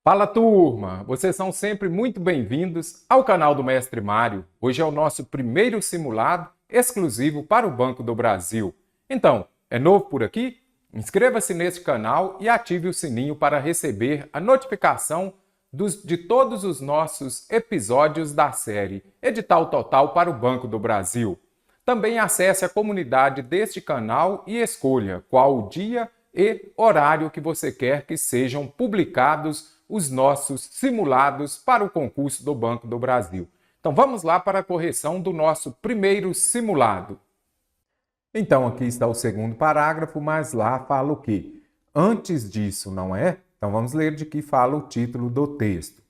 Fala turma, vocês são sempre muito bem-vindos ao canal do Mestre Mário. Hoje é o nosso primeiro simulado exclusivo para o Banco do Brasil. Então, é novo por aqui? Inscreva-se neste canal e ative o sininho para receber a notificação de todos os nossos episódios da série Edital Total para o Banco do Brasil. Também acesse a comunidade deste canal e escolha qual o dia e horário que você quer que sejam publicados os nossos simulados para o concurso do Banco do Brasil. Então vamos lá para a correção do nosso primeiro simulado. Então aqui está o segundo parágrafo, mas lá fala o quê? Antes disso, não é? Então vamos ler de que fala o título do texto.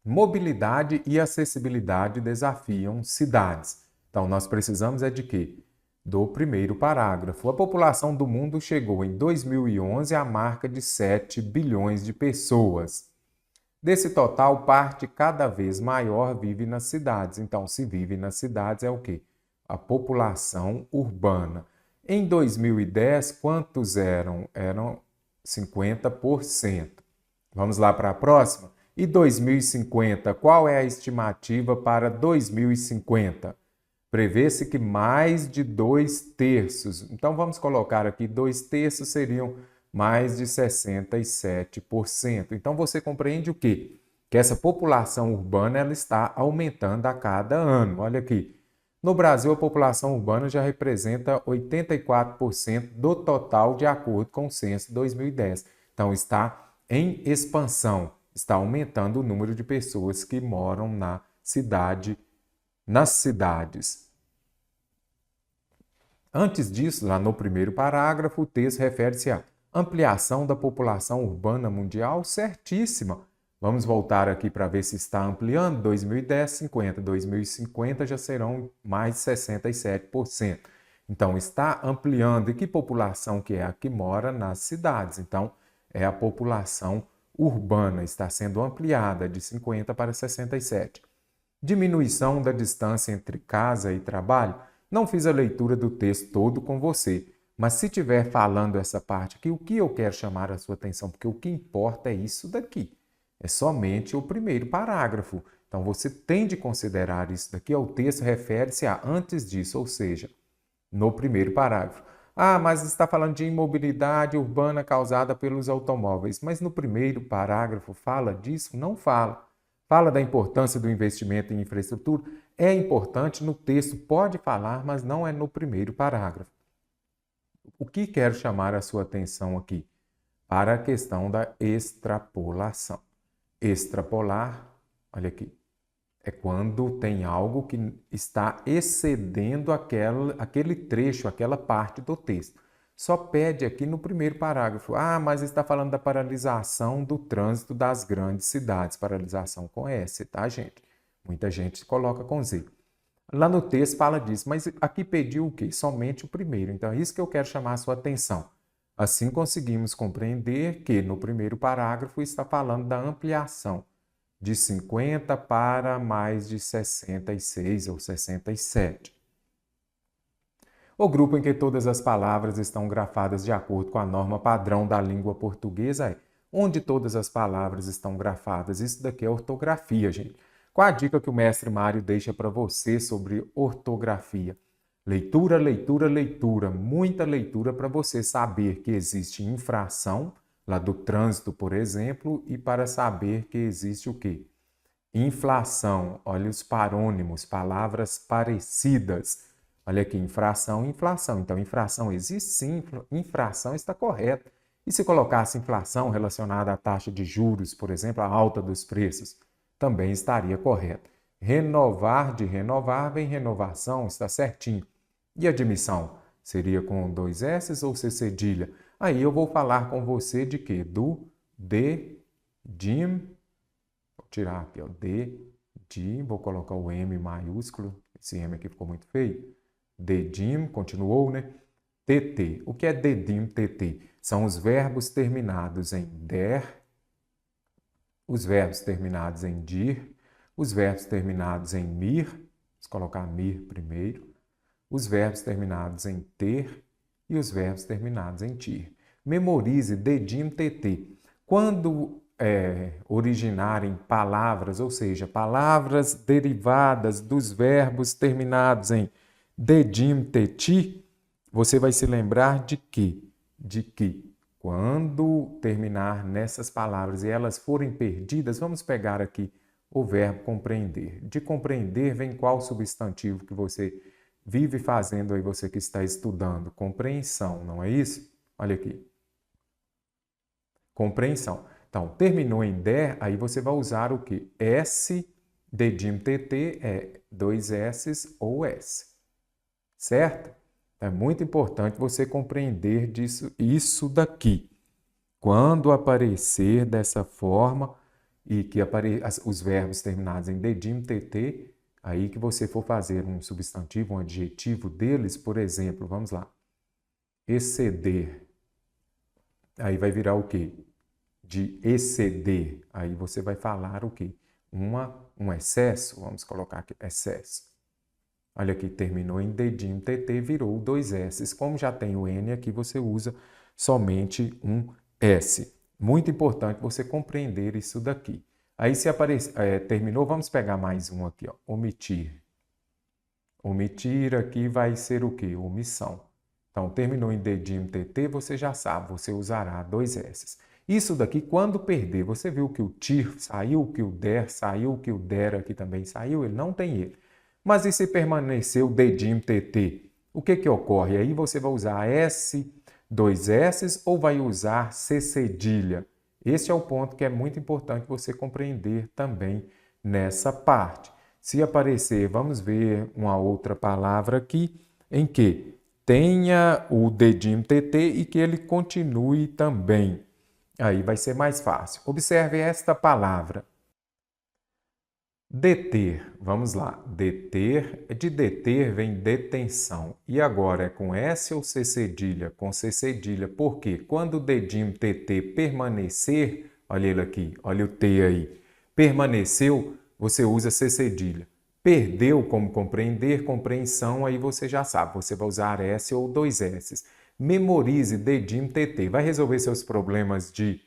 Mobilidade e acessibilidade desafiam cidades. Então nós precisamos é de quê? Do primeiro parágrafo. A população do mundo chegou em 2011 à marca de 7 bilhões de pessoas. Desse total, parte cada vez maior vive nas cidades. Então, se vive nas cidades é o quê? A população urbana. Em 2010, quantos eram? Eram 50%. Vamos lá para a próxima? E 2050, qual é a estimativa para 2050? Prevê-se que mais de 2/3. Então, vamos colocar aqui 2/3 seriam mais de 67%. Então, você compreende o quê? Que essa população urbana ela está aumentando a cada ano. Olha aqui. No Brasil, a população urbana já representa 84% do total, de acordo com o censo de 2010. Então, está em expansão, está aumentando o número de pessoas que moram nas cidades. Antes disso, lá no primeiro parágrafo, o texto refere-se à ampliação da população urbana mundial, certíssima. Vamos voltar aqui para ver se está ampliando. 2010, 50. 2050 já serão mais de 67%. Então, está ampliando. E que população que é a que mora nas cidades? Então, é a população urbana, está sendo ampliada de 50 para 67. Diminuição da distância entre casa e trabalho. Não fiz a leitura do texto todo com você, mas se estiver falando essa parte aqui, o que eu quero chamar a sua atenção? Porque o que importa é isso daqui. É somente o primeiro parágrafo. Então, você tem de considerar isso daqui. O texto refere-se a antes disso, ou seja, no primeiro parágrafo. Ah, mas está falando de imobilidade urbana causada pelos automóveis. Mas no primeiro parágrafo fala disso? Não fala. Fala da importância do investimento em infraestrutura. É importante no texto, pode falar, mas não é no primeiro parágrafo. O que quero chamar a sua atenção aqui? Para a questão da extrapolação. Extrapolar, olha aqui, é quando tem algo que está excedendo aquele trecho, aquela parte do texto. Só pede aqui no primeiro parágrafo. Ah, mas está falando da paralisação do trânsito das grandes cidades. Paralisação com S, tá, gente? Muita gente coloca com Z. Lá no texto fala disso, mas aqui pediu o quê? Somente o primeiro. Então, é isso que eu quero chamar a sua atenção. Assim, conseguimos compreender que no primeiro parágrafo está falando da ampliação de 50 para mais de 66 ou 67. O grupo em que todas as palavras estão grafadas de acordo com a norma padrão da língua portuguesa é onde todas as palavras estão grafadas. Isso daqui é ortografia, gente. Qual a dica que o mestre Mário deixa para você sobre ortografia? Leitura, leitura, leitura. Muita leitura para você saber que existe infração, lá do trânsito, por exemplo, e para saber que existe o quê? Inflação. Olha os parônimos, palavras parecidas. Olha aqui, infração e inflação. Então, infração existe sim, infração está correta. E se colocasse inflação relacionada à taxa de juros, por exemplo, a alta dos preços, também estaria correto. Renovar, de renovar, vem renovação, está certinho. E admissão? Seria com 2 S ou C cedilha? Aí eu vou falar com você de quê? Do dim. Vou tirar aqui, ó, dim, vou colocar o M maiúsculo, esse M aqui ficou muito feio. Dedim, continuou, né? TT. O que é dedim, TT? São os verbos terminados em der, os verbos terminados em dir, os verbos terminados em mir, vamos colocar mir primeiro, os verbos terminados em ter e os verbos terminados em tir. Memorize dedim, TT. Quando originarem palavras, ou seja, palavras derivadas dos verbos terminados em dedim, teti, você vai se lembrar de quê? De que quando terminar nessas palavras e elas forem perdidas, vamos pegar aqui o verbo compreender. De compreender vem qual substantivo que você vive fazendo aí, você que está estudando? Compreensão, não é isso? Olha aqui. Compreensão. Então, terminou em der, aí você vai usar o quê? S, dedim, tt, é dois S's ou S. Certo? É muito importante você compreender isso daqui. Quando aparecer dessa forma e que os verbos terminados em dedim, tt, aí que você for fazer um substantivo, um adjetivo deles, por exemplo, vamos lá, exceder, aí vai virar o quê? De exceder, aí você vai falar o quê? Um excesso, vamos colocar aqui, excesso. Olha aqui, terminou em dedim, tt, virou dois S's. Como já tem o N aqui, você usa somente um S. Muito importante você compreender isso daqui. Aí se terminou, vamos pegar mais um aqui, ó, omitir. Omitir aqui vai ser o quê? Omissão. Então, terminou em dedim, tt, você já sabe, você usará dois S's. Isso daqui, quando perder, você viu que o tir saiu, que o der saiu, que o der aqui também saiu, ele não tem ele. Mas e se permanecer o dedim, tt? O que ocorre? Aí você vai usar S, dois S's ou vai usar C cedilha? Esse é o ponto que é muito importante você compreender também nessa parte. Se aparecer, vamos ver uma outra palavra aqui em que tenha o dedim, tt e que ele continue também. Aí vai ser mais fácil. Observe esta palavra. Deter, vamos lá. Deter, de deter vem detenção. E agora é com S ou C cedilha? Com C cedilha. Por quê? Quando o dedim, tt permanecer, olha ele aqui, olha o T aí, permaneceu, você usa C cedilha. Perdeu como compreender, compreensão, aí você já sabe, você vai usar S ou dois S's. Memorize dedim, tt. Vai resolver seus problemas de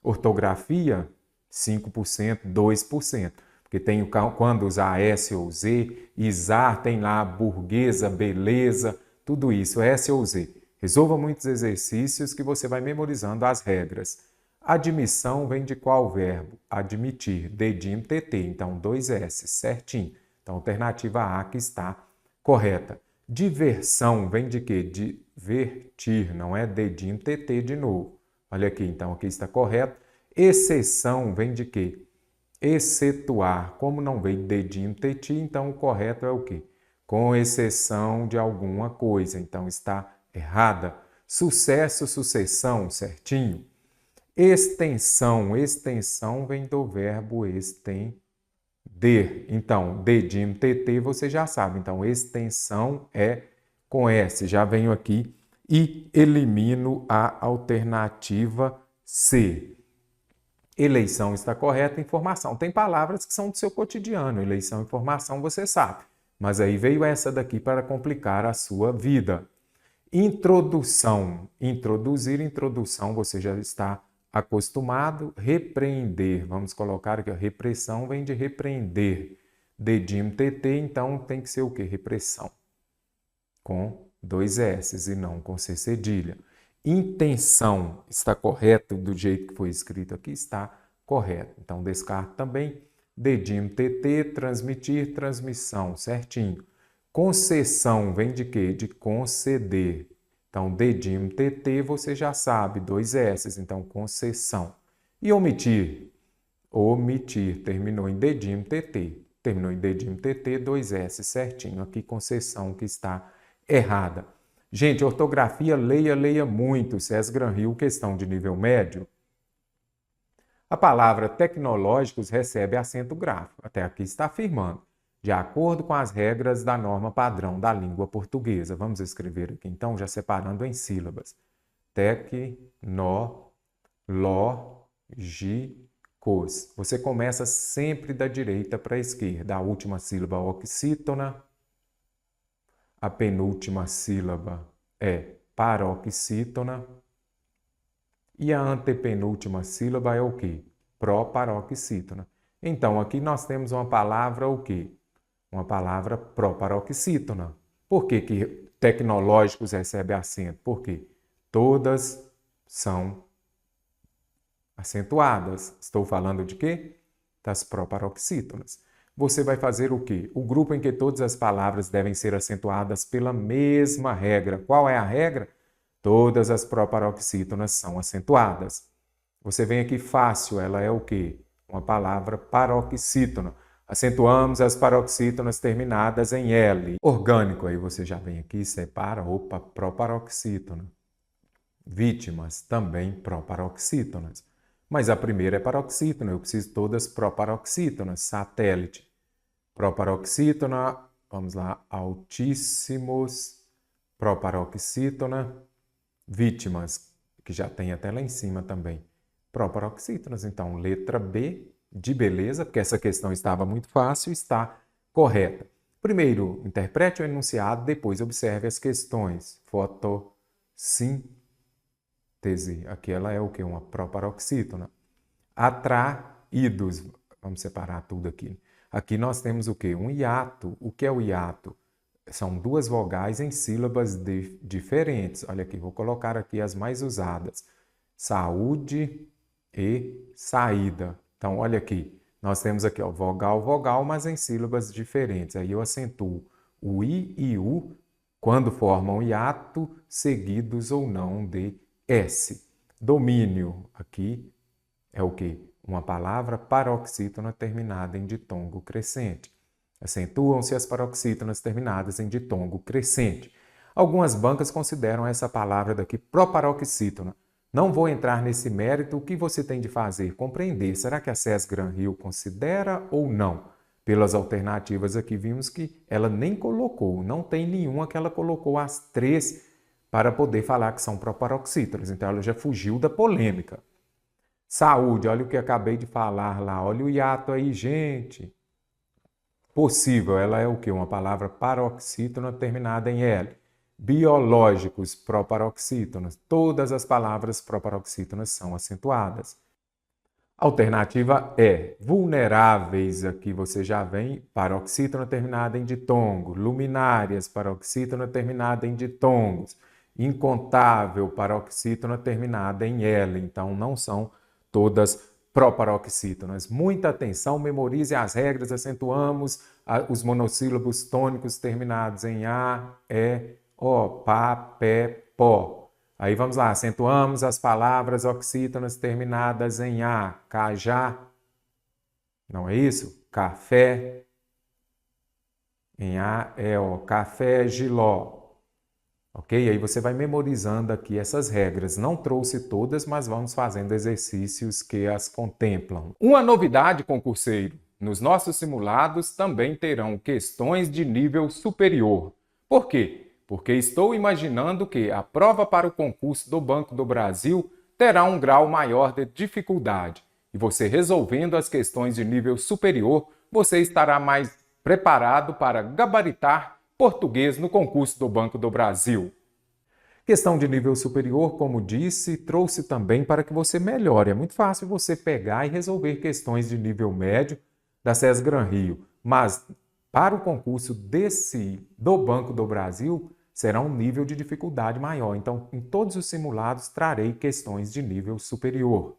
ortografia? 5%, 2%. Porque tem quando usar S ou Z, isar tem lá burguesa, beleza, tudo isso, S ou Z. Resolva muitos exercícios que você vai memorizando as regras. Admissão vem de qual verbo? Admitir, dedim, tt. Então, dois S, certinho. Então, alternativa A que está correta. Diversão vem de quê? Divertir, não é dedim, tt de novo. Olha aqui, então aqui está correto. Exceção vem de quê? Excetuar. Como não vem dedim, tt, então o correto é o quê? Com exceção de alguma coisa. Então está errada. Sucesso, sucessão, certinho. Extensão. Extensão vem do verbo estender. Então, dedim, tt, você já sabe. Então, extensão é com S. Já venho aqui e elimino a alternativa C. Eleição está correta, informação. Tem palavras que são do seu cotidiano, eleição e informação você sabe. Mas aí veio essa daqui para complicar a sua vida. Introdução. Introduzir, introdução, você já está acostumado. Repreender, vamos colocar aqui, repressão vem de repreender. Dedim, tt, então tem que ser o quê? Repressão. Com dois S's e não com C cedilha. Intenção está correto do jeito que foi escrito aqui? Está correto. Então, descarto também. Dedim, tt, transmitir, transmissão, certinho. Concessão vem de quê? De conceder. Então, dedim, tt, você já sabe, dois S's, então concessão. E omitir? Omitir, terminou em dedim, tt. Terminou em dedim, tt, dois S, certinho. Aqui, concessão que está errada. Gente, ortografia, leia muito. César Granhill, questão de nível médio. A palavra tecnológicos recebe acento gráfico. Até aqui está afirmando. De acordo com as regras da norma padrão da língua portuguesa. Vamos escrever aqui, então, já separando em sílabas. Tecnológicos. Você começa sempre da direita para a esquerda. A última sílaba oxítona. A penúltima sílaba é paroxítona. E a antepenúltima sílaba é o quê? proparoxítona. Então, aqui nós temos uma palavra o quê? Uma palavra proparoxítona. Por que que tecnológicos recebe acento? Porque todas são acentuadas. Estou falando de quê? Das proparoxítonas. Você vai fazer o quê? O grupo em que todas as palavras devem ser acentuadas pela mesma regra. Qual é a regra? Todas as proparoxítonas são acentuadas. Você vem aqui fácil, ela é o quê? Uma palavra paroxítona. Acentuamos as paroxítonas terminadas em L. Orgânico, aí você já vem aqui e separa, opa, proparoxítona. Vítimas, também proparoxítonas. Mas a primeira é paroxítona, eu preciso todas proparoxítonas. Satélite, proparoxítona, vamos lá, altíssimos, proparoxítona. Vítimas, que já tem até lá em cima também, proparoxítonas. Então, letra B de beleza, porque essa questão estava muito fácil, está correta. Primeiro, interprete o enunciado, depois observe as questões. Fotossíntese, aqui ela é o quê? Uma proparoxítona. Atraídos, vamos separar tudo aqui. Aqui nós temos o quê? Um hiato. O que é o hiato? São duas vogais em sílabas diferentes. Olha aqui, vou colocar aqui as mais usadas. Saúde e saída. Então, olha aqui, nós temos aqui, ó, vogal, vogal, mas em sílabas diferentes. Aí eu acentuo o I e U quando formam hiato, seguidos ou não de S. Domínio, aqui é o quê? Uma palavra paroxítona terminada em ditongo crescente. Acentuam-se as paroxítonas terminadas em ditongo crescente. Algumas bancas consideram essa palavra daqui proparoxítona. Não vou entrar nesse mérito. O que você tem de fazer? Compreender. Será que a SES Gran Rio considera ou não? Pelas alternativas aqui vimos que ela nem colocou, não tem nenhuma que ela colocou as três para poder falar que são proparoxítonas. Então ela já fugiu da polêmica. Saúde, olha o que acabei de falar lá. Olha o hiato aí, gente. Possível, ela é o quê? Uma palavra paroxítona terminada em L. Biológicos, proparoxítonas. Todas as palavras proparoxítonas são acentuadas. Alternativa E. Vulneráveis, aqui você já vem, paroxítona terminada em ditongo. Luminárias, paroxítona terminada em ditongos. Incontável, paroxítona terminada em L. Então, não são todas proparoxítonas. Muita atenção, memorize as regras, acentuamos os monossílabos tônicos terminados em A, E, O, Pá, Pé, Pó. Aí vamos lá, acentuamos as palavras oxítonas terminadas em A, cajá, não é isso? Café, em A, E, O, café, giló. Ok? Aí você vai memorizando aqui essas regras. Não trouxe todas, mas vamos fazendo exercícios que as contemplam. Uma novidade, concurseiro. Nos nossos simulados também terão questões de nível superior. Por quê? Porque estou imaginando que a prova para o concurso do Banco do Brasil terá um grau maior de dificuldade. E você resolvendo as questões de nível superior, você estará mais preparado para gabaritar português no concurso do Banco do Brasil. Questão de nível superior, como disse, trouxe também para que você melhore. É muito fácil você pegar e resolver questões de nível médio da SES Gran Rio, mas para o concurso do Banco do Brasil será um nível de dificuldade maior. Então, em todos os simulados trarei questões de nível superior.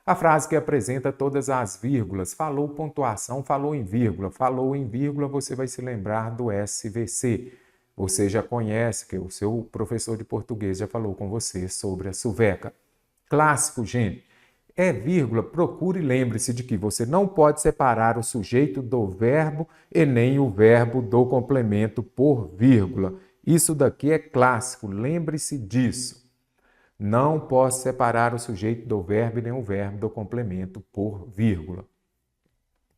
A frase que apresenta todas as vírgulas, falou pontuação, falou em vírgula, você vai se lembrar do SVC. Você já conhece, que o seu professor de português já falou com você sobre a suveca. Clássico, gente. É vírgula, procure e lembre-se de que você não pode separar o sujeito do verbo e nem o verbo do complemento por vírgula. Isso daqui é clássico, lembre-se disso. Não posso separar o sujeito do verbo e nem o verbo do complemento por vírgula.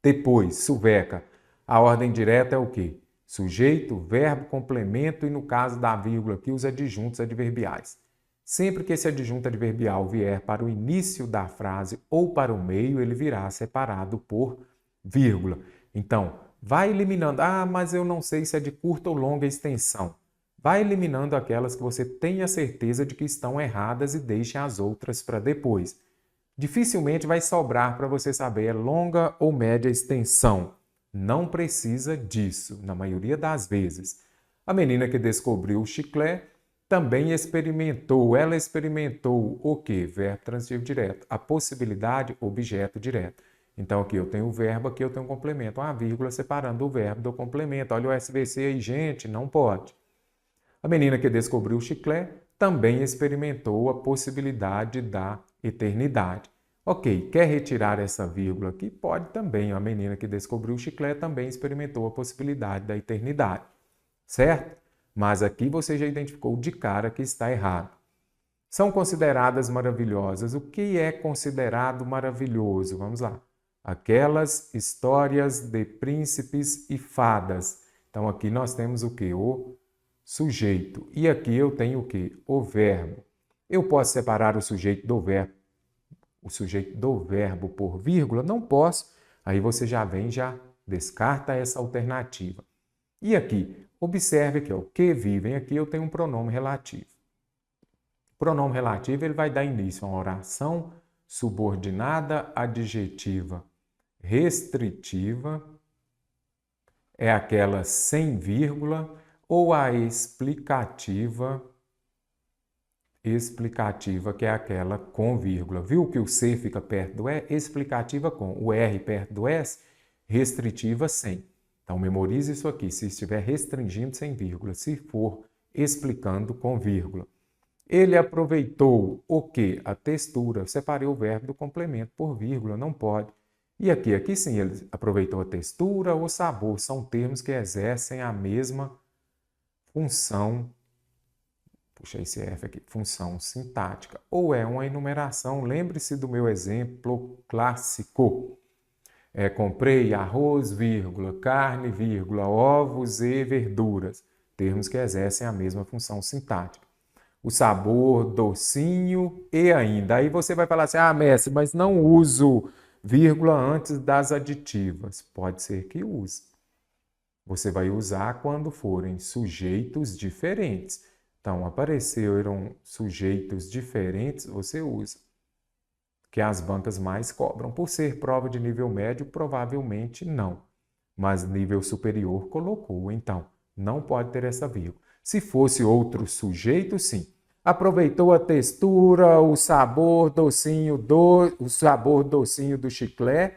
Depois, suveca. A ordem direta é o quê? Sujeito, verbo, complemento e, no caso da vírgula aqui, os adjuntos adverbiais. Sempre que esse adjunto adverbial vier para o início da frase ou para o meio, ele virá separado por vírgula. Então, vai eliminando. Ah, mas eu não sei se é de curta ou longa extensão. Vai eliminando aquelas que você tenha certeza de que estão erradas e deixe as outras para depois. Dificilmente vai sobrar para você saber é longa ou média extensão. Não precisa disso, na maioria das vezes. A menina que descobriu o chiclete também experimentou. Ela experimentou o quê? Verbo transitivo direto. A possibilidade, objeto direto. Então aqui eu tenho o verbo, aqui eu tenho o complemento. Uma vírgula separando o verbo do complemento. Olha o SVC aí, gente, não pode. A menina que descobriu o chiclete também experimentou a possibilidade da eternidade. Ok, quer retirar essa vírgula aqui? Pode também. A menina que descobriu o chiclete também experimentou a possibilidade da eternidade. Certo? Mas aqui você já identificou de cara que está errado. São consideradas maravilhosas. O que é considerado maravilhoso? Vamos lá. Aquelas histórias de príncipes e fadas. Então aqui nós temos o quê? O sujeito. E aqui eu tenho o quê? O verbo. Eu posso separar o sujeito do verbo por vírgula? Não posso. Aí você já vem, já descarta essa alternativa. E aqui, observe que o que vivem aqui eu tenho um pronome relativo. O pronome relativo ele vai dar início a uma oração subordinada adjetiva restritiva, é aquela sem vírgula, ou a explicativa, que é aquela com vírgula. Viu que o C fica perto do E? Explicativa com. O R perto do S, restritiva sem. Então, memorize isso aqui, se estiver restringindo sem vírgula, se for explicando com vírgula. Ele aproveitou o quê? A textura. Eu separei o verbo do complemento por vírgula, não pode. E aqui sim, ele aproveitou a textura ou sabor. São termos que exercem a mesma função. Puxa esse F aqui, função sintática. Ou é uma enumeração. Lembre-se do meu exemplo clássico. Comprei arroz, vírgula, carne, vírgula, ovos e verduras. Termos que exercem a mesma função sintática. O sabor, docinho e ainda. Aí você vai falar assim, mestre, mas não uso vírgula antes das aditivas. Pode ser que use. Você vai usar quando forem sujeitos diferentes. Então, apareceram sujeitos diferentes, você usa. Que as bancas mais cobram. Por ser prova de nível médio, provavelmente não. Mas nível superior colocou, então não pode ter essa vírgula. Se fosse outro sujeito, sim. Aproveitou a textura, o sabor docinho do chiclete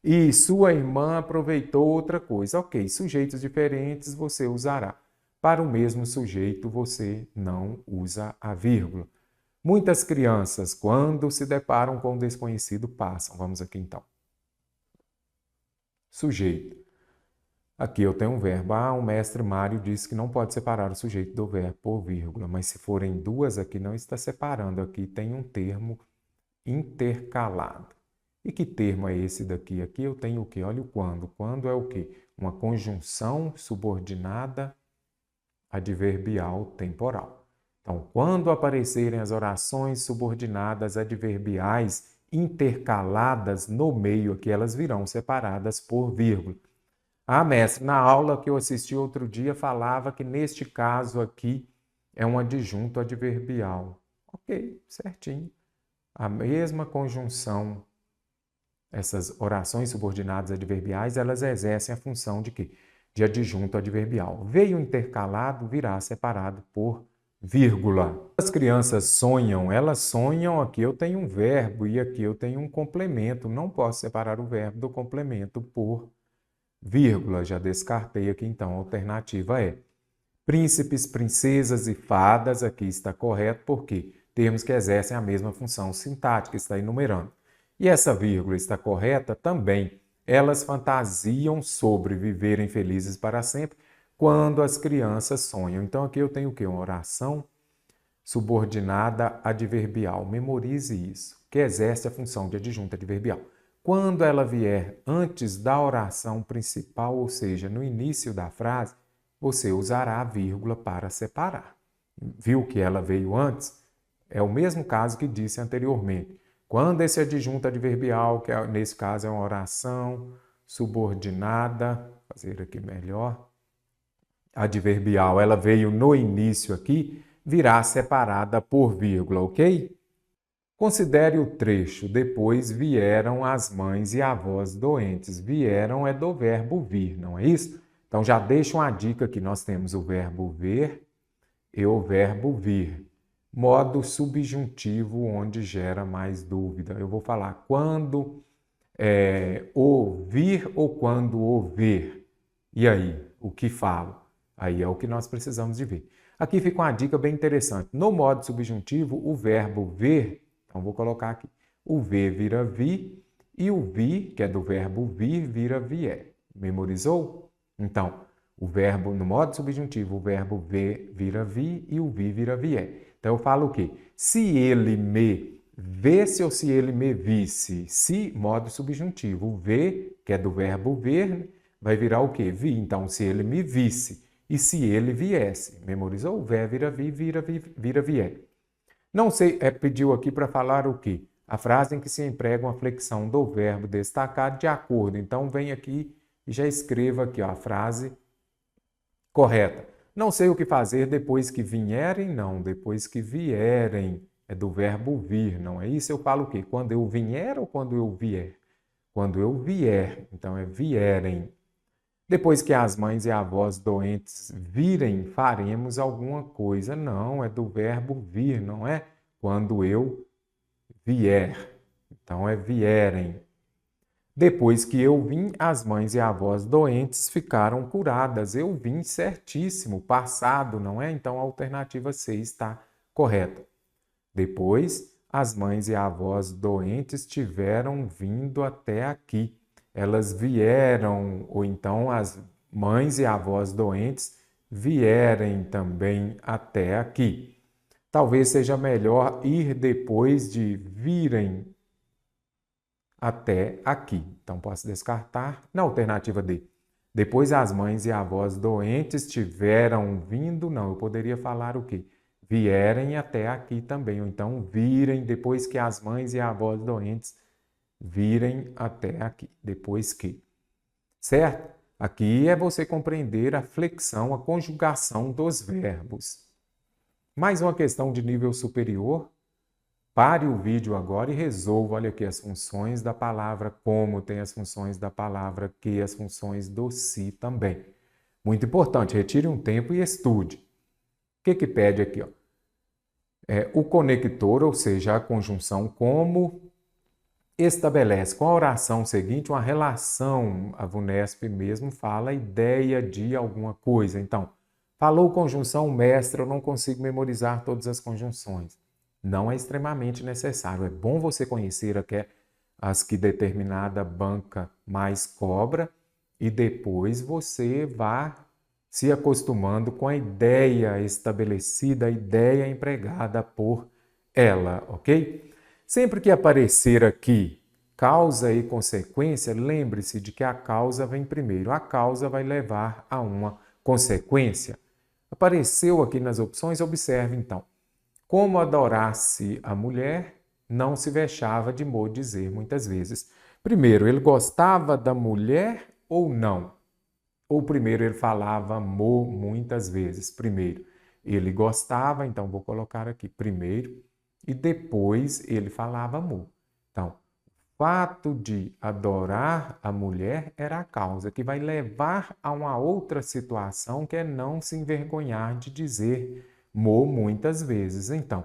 e sua irmã aproveitou outra coisa. Ok, sujeitos diferentes você usará. Para o mesmo sujeito você não usa a vírgula. Muitas crianças, quando se deparam com o desconhecido, passam. Vamos aqui então. Sujeito. Aqui eu tenho um verbo. O mestre Mário disse que não pode separar o sujeito do verbo por vírgula, mas se forem duas aqui não está separando. Aqui tem um termo intercalado. E que termo é esse daqui? Aqui eu tenho o quê? Olha o quando. Quando é o quê? Uma conjunção subordinada adverbial temporal. Então, quando aparecerem as orações subordinadas adverbiais intercaladas no meio aqui, elas virão separadas por vírgula. Mestre, na aula que eu assisti outro dia falava que neste caso aqui é um adjunto adverbial. Ok, certinho. A mesma conjunção, essas orações subordinadas adverbiais, elas exercem a função de quê? De adjunto adverbial. Veio intercalado, virá separado por vírgula. As crianças sonham, elas sonham, aqui eu tenho um verbo e aqui eu tenho um complemento. Não posso separar o verbo do complemento por vírgula. Já descartei aqui então. A alternativa é príncipes, princesas e fadas. Aqui está correto porque termos que exercem a mesma função sintática, está enumerando. E essa vírgula está correta também. Elas fantasiam sobre viverem felizes para sempre quando as crianças sonham. Então aqui eu tenho o quê? Uma oração subordinada adverbial. Memorize isso, que exerce a função de adjunto adverbial. Quando ela vier antes da oração principal, ou seja, no início da frase, você usará a vírgula para separar. Viu que ela veio antes? É o mesmo caso que disse anteriormente. Quando esse adjunto adverbial, que nesse caso é uma oração subordinada, vou fazer aqui melhor, adverbial, ela veio no início aqui, virá separada por vírgula, ok? Considere o trecho. Depois vieram as mães e avós doentes. Vieram é do verbo vir, não é isso? Então já deixo uma dica aqui. Nós temos o verbo ver e o verbo vir. Modo subjuntivo, onde gera mais dúvida. Eu vou falar quando ouvir ou quando ouvir. E aí, o que falo? Aí é o que nós precisamos de ver. Aqui fica uma dica bem interessante. No modo subjuntivo, o verbo ver, então vou colocar aqui, o ver vira vi e o vi, que é do verbo vir, vira vier. Memorizou? Então, o verbo, no modo subjuntivo, o verbo ver vira vi e o vi vira vier. Então, eu falo o quê? Se ele me vesse ou se ele me visse. Se, modo subjuntivo. O ver, que é do verbo ver, vai virar o quê? Vi. Então, se ele me visse e se ele viesse. Memorizou? Ver vira vi, vira vier. Não sei, pediu aqui para falar o quê? A frase em que se emprega uma flexão do verbo destacado de acordo. Então, vem aqui e já escreva aqui ó, a frase correta. Não sei o que fazer depois que vierem, não. Depois que vierem, é do verbo vir, não é isso? Eu falo o quê? Quando eu vier ou quando eu vier? Quando eu vier, então é vierem. Depois que as mães e avós doentes virem, faremos alguma coisa. Não, é do verbo vir, não é? Quando eu vier. Então é vierem. Depois que eu vim, as mães e avós doentes ficaram curadas. Eu vim certíssimo, passado, não é? Então a alternativa C está correta. Depois, as mães e avós doentes tiveram vindo até aqui. Elas vieram, ou então as mães e avós doentes vierem também até aqui. Talvez seja melhor ir depois de virem até aqui. Então, posso descartar. Na alternativa D. Depois as mães e avós doentes tiveram vindo. Não, eu poderia falar o quê? Vierem até aqui também. Ou então, virem depois que as mães e avós doentes virem até aqui. Depois que. Certo? Aqui é você compreender a flexão, a conjugação dos verbos. Mais uma questão de nível superior. Pare o vídeo agora e resolva, olha aqui, as funções da palavra como, tem as funções da palavra que, as funções do se também. Muito importante, retire um tempo e estude. O que pede aqui? Ó? O conector, ou seja, a conjunção como, estabelece com a oração seguinte uma relação. A VUNESP mesmo fala a ideia de alguma coisa. Então, falou conjunção, mestre, eu não consigo memorizar todas as conjunções. Não é extremamente necessário. É bom você conhecer as que determinada banca mais cobra e depois você vá se acostumando com a ideia estabelecida, a ideia empregada por ela, ok? Sempre que aparecer aqui causa e consequência, lembre-se de que a causa vem primeiro. A causa vai levar a uma consequência. Apareceu aqui nas opções, observe então. Como adorasse a mulher, não se vexava de mo dizer muitas vezes. Primeiro, ele gostava da mulher ou não? Ou primeiro ele falava mo muitas vezes? Primeiro, ele gostava, então vou colocar aqui primeiro, e depois ele falava mo. Então, o fato de adorar a mulher era a causa que vai levar a uma outra situação que é não se envergonhar de dizer mo muitas vezes. Então,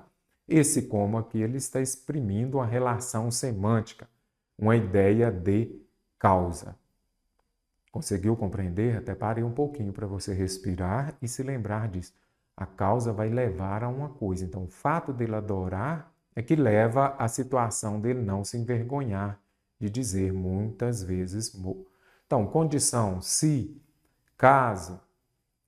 esse como aqui ele está exprimindo uma relação semântica, uma ideia de causa. Conseguiu compreender? Até parei um pouquinho para você respirar e se lembrar disso. A causa vai levar a uma coisa. Então, o fato dele adorar é que leva à situação dele não se envergonhar de dizer muitas vezes mo. Então, condição, se, caso,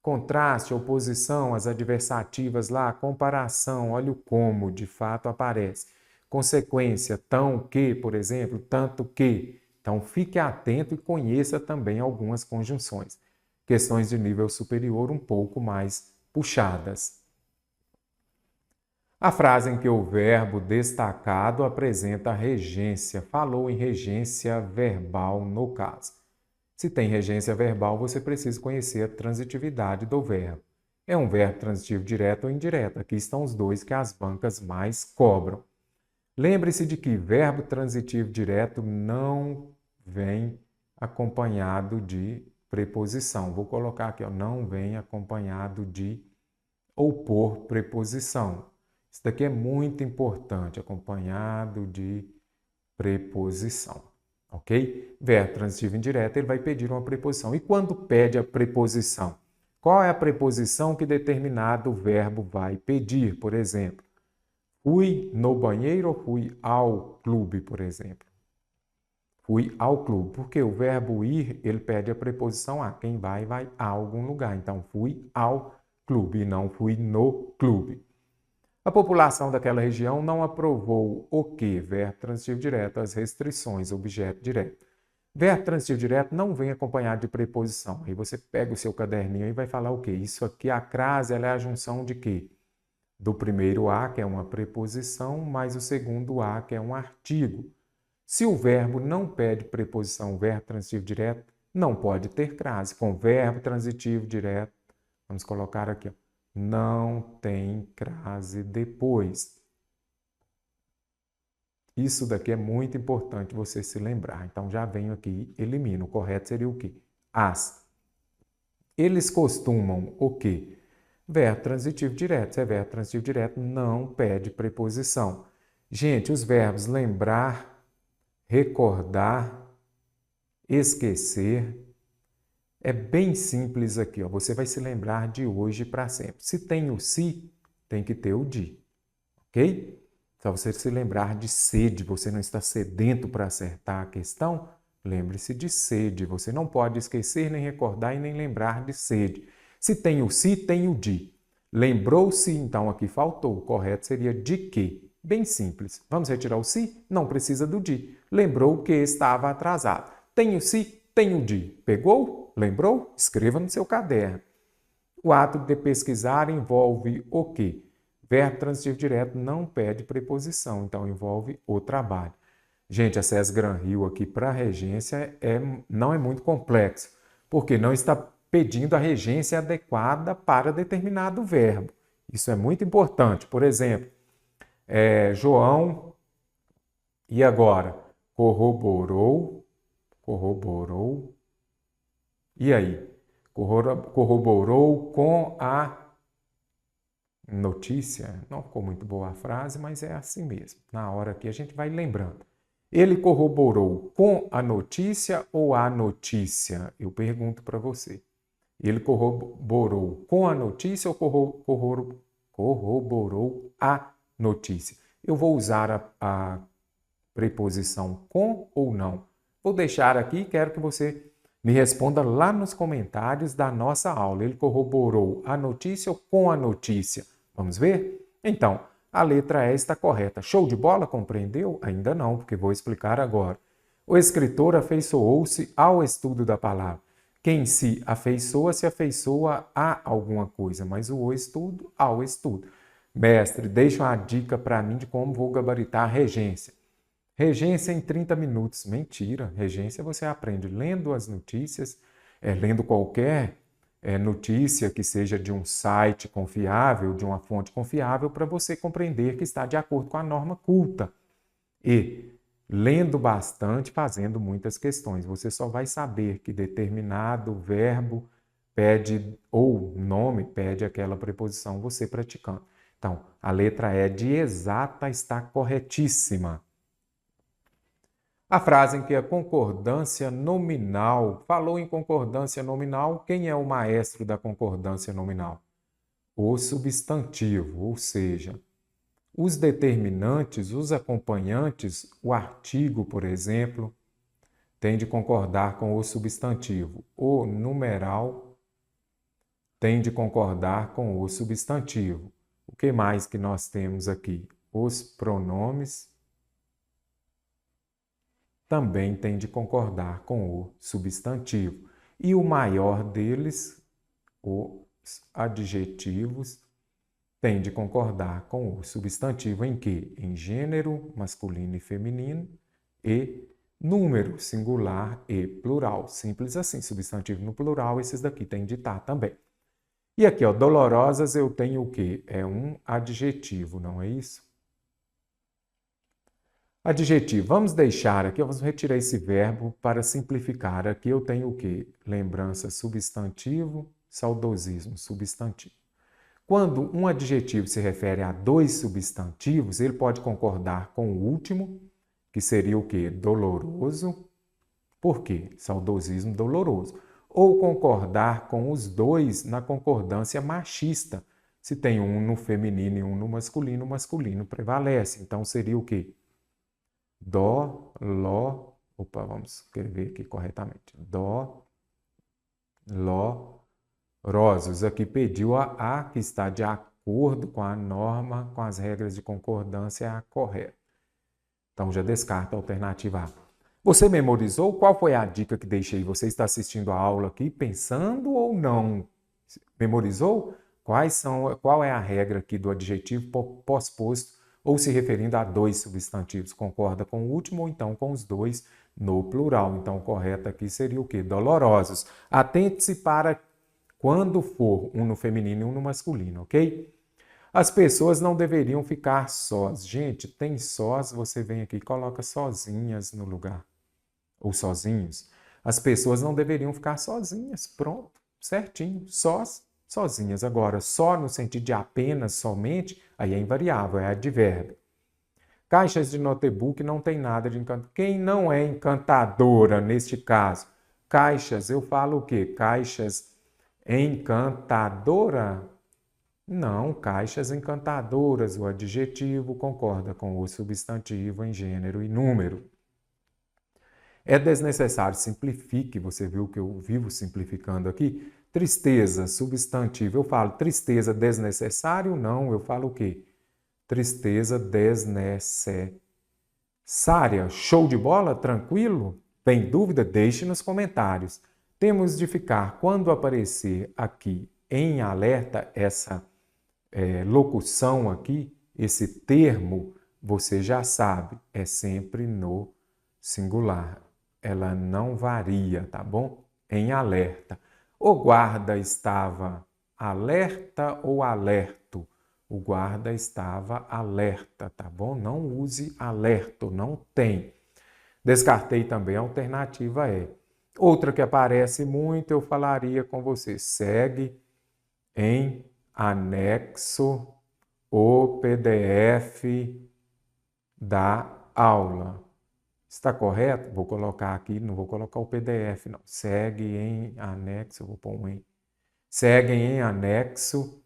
contraste, oposição, as adversativas lá, comparação, olha o como de fato aparece. Consequência, tão que, por exemplo, tanto que. Então, fique atento e conheça também algumas conjunções. Questões de nível superior um pouco mais puxadas. A frase em que o verbo destacado apresenta regência. Falou em regência verbal no caso. Se tem regência verbal, você precisa conhecer a transitividade do verbo. É um verbo transitivo direto ou indireto. Aqui estão os dois que as bancas mais cobram. Lembre-se de que verbo transitivo direto não vem acompanhado de preposição. Vou colocar aqui, ó, não vem acompanhado de ou por preposição. Isso daqui é muito importante, acompanhado de preposição, ok? Verbo transitivo indireto, ele vai pedir uma preposição. E quando pede a preposição? Qual é a preposição que determinado verbo vai pedir, por exemplo? Fui no banheiro ou fui ao clube, por exemplo? Fui ao clube, porque o verbo ir, ele pede a preposição a. Quem vai, vai a algum lugar. Então, fui ao clube, não fui no clube. A população daquela região não aprovou o quê? Verbo transitivo direto, as restrições, objeto direto. Verbo transitivo direto não vem acompanhado de preposição. Aí você pega o seu caderninho e vai falar o quê? Isso aqui, a crase, ela é a junção de quê? Do primeiro a, que é uma preposição, mais o segundo a, que é um artigo. Se o verbo não pede preposição, verbo transitivo direto, não pode ter crase. Com verbo transitivo direto, vamos colocar aqui, ó, não tem crase depois. Isso daqui é muito importante você se lembrar. Então, já venho aqui e elimino. O correto seria o quê? As. Eles costumam o quê? Verbo transitivo direto. Se é verbo transitivo direto, não pede preposição. Gente, os verbos lembrar, recordar, esquecer, é bem simples aqui, ó. Você vai se lembrar de hoje para sempre. Se tem o se, tem que ter o de, ok? Só você se lembrar de sede, você não está sedento para acertar a questão? Lembre-se de sede, você não pode esquecer, nem recordar e nem lembrar de sede. Se tem o se, tem o de. Lembrou-se, então aqui faltou. O correto seria de quê? Bem simples. Vamos retirar o se? Não precisa do de. Lembrou que estava atrasado. Tem o se, tem o de. Pegou? Lembrou? Escreva no seu caderno. O ato de pesquisar envolve o quê? Verbo transitivo direto não pede preposição, então envolve o trabalho. Gente, a SES Gran Rio aqui para a regência não é muito complexo, porque não está pedindo a regência adequada para determinado verbo. Isso é muito importante. Por exemplo, João, e agora? Corroborou, e aí? Corroborou com a notícia. Não ficou muito boa a frase, mas é assim mesmo. Na hora que a gente vai lembrando. Ele corroborou com a notícia ou a notícia? Eu pergunto para você. Ele corroborou com a notícia ou corroborou a notícia? Eu vou usar a preposição com ou não? Vou deixar aqui e quero que você me responda lá nos comentários da nossa aula. Ele corroborou a notícia ou com a notícia? Vamos ver? Então, a letra E está correta. Show de bola? Compreendeu? Ainda não, porque vou explicar agora. O escritor afeiçoou-se ao estudo da palavra. Quem se afeiçoa a alguma coisa, mas o estudo ao estudo. Mestre, deixa uma dica para mim de como vou gabaritar a regência. Regência em 30 minutos. Mentira. Regência você aprende lendo as notícias, lendo qualquer notícia que seja de um site confiável, de uma fonte confiável, para você compreender que está de acordo com a norma culta. E lendo bastante, fazendo muitas questões. Você só vai saber que determinado verbo pede, ou nome pede aquela preposição, você praticando. Então, a letra E de exata está corretíssima. A frase em que a concordância nominal, falou em concordância nominal, quem é o maestro da concordância nominal? O substantivo, ou seja, os determinantes, os acompanhantes, o artigo, por exemplo, tem de concordar com o substantivo. O numeral tem de concordar com o substantivo. O que mais que nós temos aqui? Os pronomes também tem de concordar com o substantivo. E o maior deles, os adjetivos, tem de concordar com o substantivo em que? Em gênero, masculino e feminino, e número, singular e plural. Simples assim, substantivo no plural, esses daqui tem de estar também. E aqui, ó, dolorosas eu tenho o quê? É um adjetivo, não é isso? Adjetivo. Vamos deixar aqui, vamos retirar esse verbo para simplificar. Aqui eu tenho o quê? Lembrança, substantivo, saudosismo, substantivo. Quando um adjetivo se refere a dois substantivos, ele pode concordar com o último, que seria o quê? Doloroso. Por quê? Saudosismo doloroso. Ou concordar com os dois na concordância machista. Se tem um no feminino e um no masculino, o masculino prevalece. Então seria o quê? Opa, vamos escrever aqui corretamente. Dolorosos. Aqui pediu a que está de acordo com a norma, com as regras de concordância, é a correta. Então já descarta a alternativa A. Você memorizou? Qual foi a dica que deixei? Você está assistindo a aula aqui pensando ou não? Memorizou? Qual é a regra aqui do adjetivo pós-posto ou se referindo a dois substantivos? Concorda com o último ou então com os dois no plural. Então, o correto aqui seria o quê? Dolorosos. Atente-se para quando for um no feminino e um no masculino, ok? As pessoas não deveriam ficar sós. Gente, tem sós, você vem aqui e coloca sozinhas no lugar. Ou sozinhos. As pessoas não deveriam ficar sozinhas. Pronto, certinho. Sós, sozinhas. Agora, só no sentido de apenas, somente, aí é invariável, é advérbio. Caixas de notebook não tem nada de encantador. Quem não é encantadora neste caso? Caixas, eu falo o quê? Caixas encantadora? Não, caixas encantadoras. O adjetivo concorda com o substantivo em gênero e número. É desnecessário, simplifique. Você viu que eu vivo simplificando aqui? Tristeza, substantivo. Eu falo tristeza desnecessário? Não, eu falo o quê? Tristeza desnecessária. Show de bola? Tranquilo? Tem dúvida? Deixe nos comentários. Temos de ficar, quando aparecer aqui em alerta, essa locução aqui, esse termo, você já sabe, é sempre no singular. Ela não varia, tá bom? Em alerta. O guarda estava alerta ou alerto? O guarda estava alerta, tá bom? Não use alerto, não tem. Descartei também a alternativa E. Outra que aparece muito, eu falaria com você. Segue em anexo o PDF da aula. Está correto? Vou colocar aqui, não vou colocar o PDF, não. Segue em anexo, eu vou pôr um em. Seguem em anexo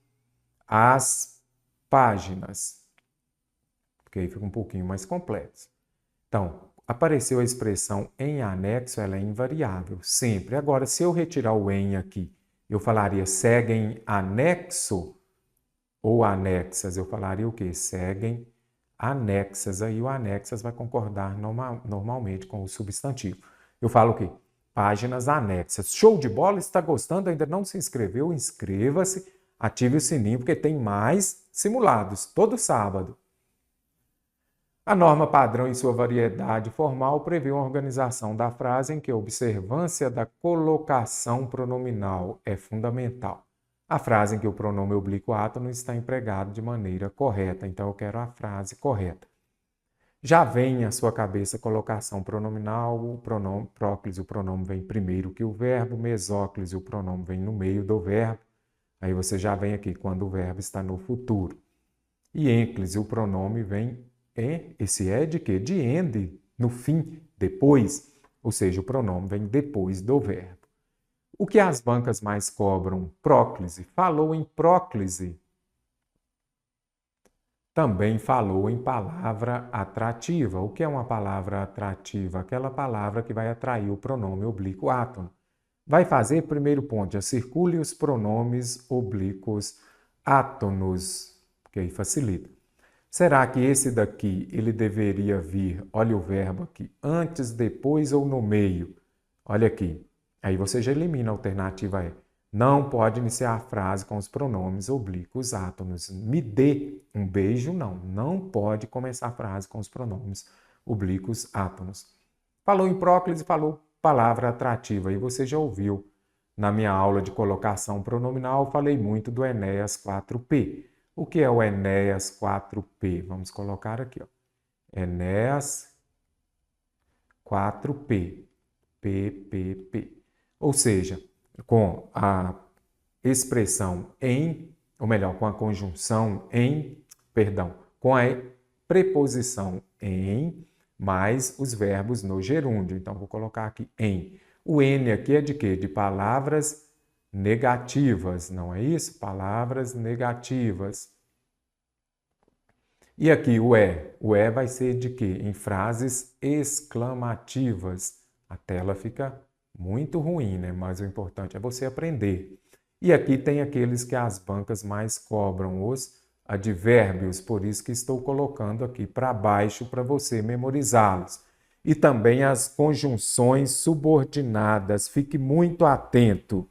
as páginas. Porque aí fica um pouquinho mais complexo. Então, apareceu a expressão em anexo, ela é invariável, sempre. Agora, se eu retirar o em aqui, eu falaria seguem anexo ou anexas, eu falaria o quê? Seguem anexas. Aí o anexas vai concordar normalmente com o substantivo. Eu falo o quê? Páginas anexas. Show de bola? Está gostando? Ainda não se inscreveu? Inscreva-se, ative o sininho, porque tem mais simulados, todo sábado. A norma padrão, em sua variedade formal, prevê uma organização da frase em que a observância da colocação pronominal é fundamental. A frase em que o pronome oblíquo átono está empregado de maneira correta. Então, eu quero a frase correta. Já vem à sua cabeça colocação pronominal, o pronome próclise, o pronome vem primeiro que o verbo, mesóclise, o pronome vem no meio do verbo. Aí você já vem aqui quando o verbo está no futuro. E ênclise, o pronome vem esse é de quê? De end, no fim, depois. Ou seja, o pronome vem depois do verbo. O que as bancas mais cobram? Próclise. Falou em próclise. Também falou em palavra atrativa. O que é uma palavra atrativa? Aquela palavra que vai atrair o pronome oblíquo átono. Vai fazer, primeiro ponto, já circule os pronomes oblíquos átonos, que aí facilita. Será que esse daqui, ele deveria vir, olha o verbo aqui, antes, depois ou no meio? Olha aqui. Aí você já elimina a alternativa E. Não pode iniciar a frase com os pronomes oblíquos átonos. Me dê um beijo, não. Não pode começar a frase com os pronomes oblíquos átonos. Falou em próclise, falou palavra atrativa. E você já ouviu na minha aula de colocação pronominal, falei muito do Enéas 4P. O que é o Enéas 4P? Vamos colocar aqui, ó. Enéas 4P. P. Ou seja, com a expressão em, ou melhor, com a conjunção em, perdão, com a preposição em, mais os verbos no gerúndio. Então, vou colocar aqui em. O N aqui é de quê? De palavras negativas, não é isso? Palavras negativas. E aqui o E. O E vai ser de quê? Em frases exclamativas. A tela fica muito ruim, né? Mas o importante é você aprender. E aqui tem aqueles que as bancas mais cobram, os advérbios, por isso que estou colocando aqui para baixo para você memorizá-los. E também as conjunções subordinadas, fique muito atento.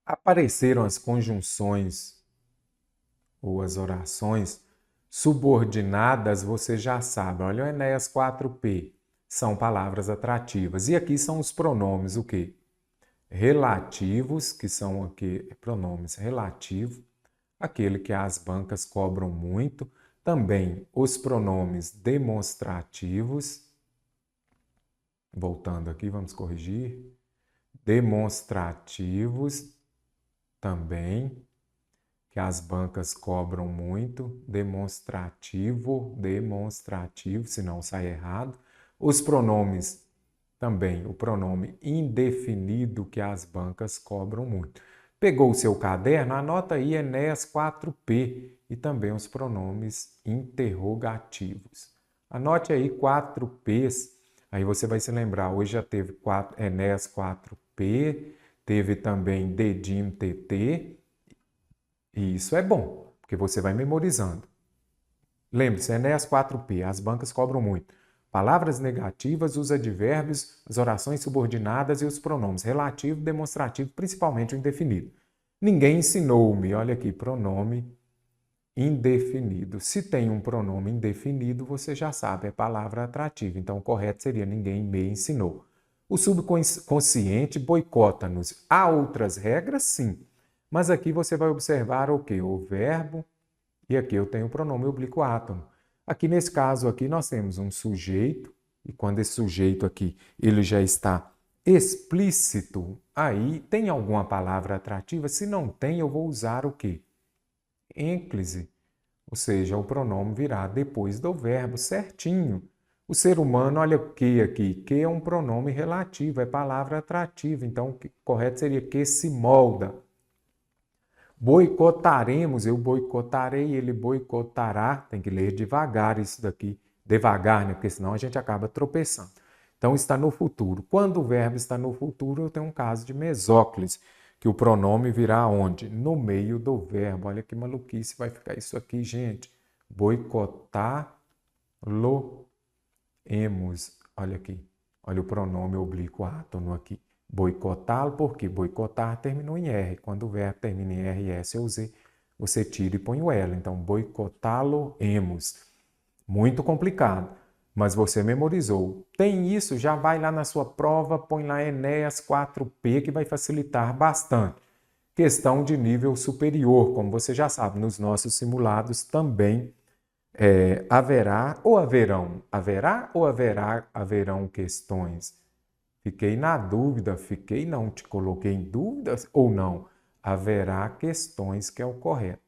Apareceram as conjunções ou as orações subordinadas, você já sabe. Olha o Enéas 4P, são palavras atrativas. E aqui são os pronomes, o quê? Relativos, que são aqui pronomes relativos, aquele que as bancas cobram muito. Também os pronomes demonstrativos. Voltando aqui, vamos corrigir. Demonstrativos também, que as bancas cobram muito. Demonstrativo, senão sai errado. Os pronomes também, o pronome indefinido, que as bancas cobram muito. Pegou o seu caderno? Anota aí Enéas 4P e também os pronomes interrogativos. Anote aí 4Ps, aí você vai se lembrar, hoje já teve Enéas 4P, teve também Dedim TT, e isso é bom, porque você vai memorizando. Lembre-se, Enéas 4P, as bancas cobram muito. Palavras negativas, os advérbios, as orações subordinadas e os pronomes relativo, demonstrativo, principalmente o indefinido. Ninguém ensinou-me, olha aqui, pronome indefinido. Se tem um pronome indefinido, você já sabe, é palavra atrativa. Então, o correto seria ninguém me ensinou. O subconsciente boicota-nos. Há outras regras? Sim. Mas aqui você vai observar o quê? O verbo, e aqui eu tenho o pronome oblíquo átono. Aqui nesse caso aqui nós temos um sujeito, e quando esse sujeito aqui ele já está explícito, aí tem alguma palavra atrativa? Se não tem, eu vou usar o quê? Ênclise, ou seja, o pronome virá depois do verbo certinho. O ser humano, olha o que aqui, que é um pronome relativo, é palavra atrativa, então o correto seria que se molda. Boicotaremos, eu boicotarei, ele boicotará. Tem que ler devagar isso daqui. Devagar, né? Porque senão a gente acaba tropeçando. Então, está no futuro. Quando o verbo está no futuro, eu tenho um caso de mesóclise, que o pronome virá onde? No meio do verbo. Olha que maluquice vai ficar isso aqui, gente. Boicotá-lo-emos. Olha aqui. Olha o pronome oblíquo átono aqui. Boicotá-lo, porque boicotar terminou em R. Quando o verbo termina em R, S ou Z, você tira e põe o L. Então, boicotá-lo-emos. Muito complicado, mas você memorizou. Tem isso, já vai lá na sua prova, põe lá Enéas 4P, que vai facilitar bastante. Questão de nível superior, como você já sabe, nos nossos simulados também haverá ou haverão? Haverá ou haverão questões? Fiquei na dúvida, não te coloquei em dúvidas ou não? Haverá questões, que é o correto.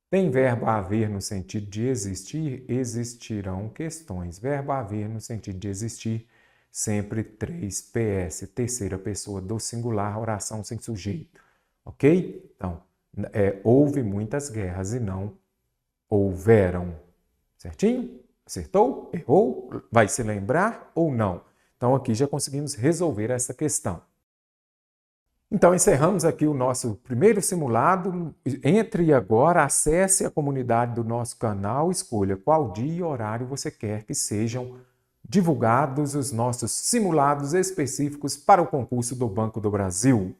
Tem verbo haver no sentido de existir, existirão questões. Verbo haver no sentido de existir, sempre 3PS, terceira pessoa do singular, oração sem sujeito. Ok? Então, houve muitas guerras e não houveram. Certinho? Acertou? Errou? Vai se lembrar ou não? Então, aqui já conseguimos resolver essa questão. Então, encerramos aqui o nosso primeiro simulado. Entre agora, acesse a comunidade do nosso canal, escolha qual dia e horário você quer que sejam divulgados os nossos simulados específicos para o concurso do Banco do Brasil.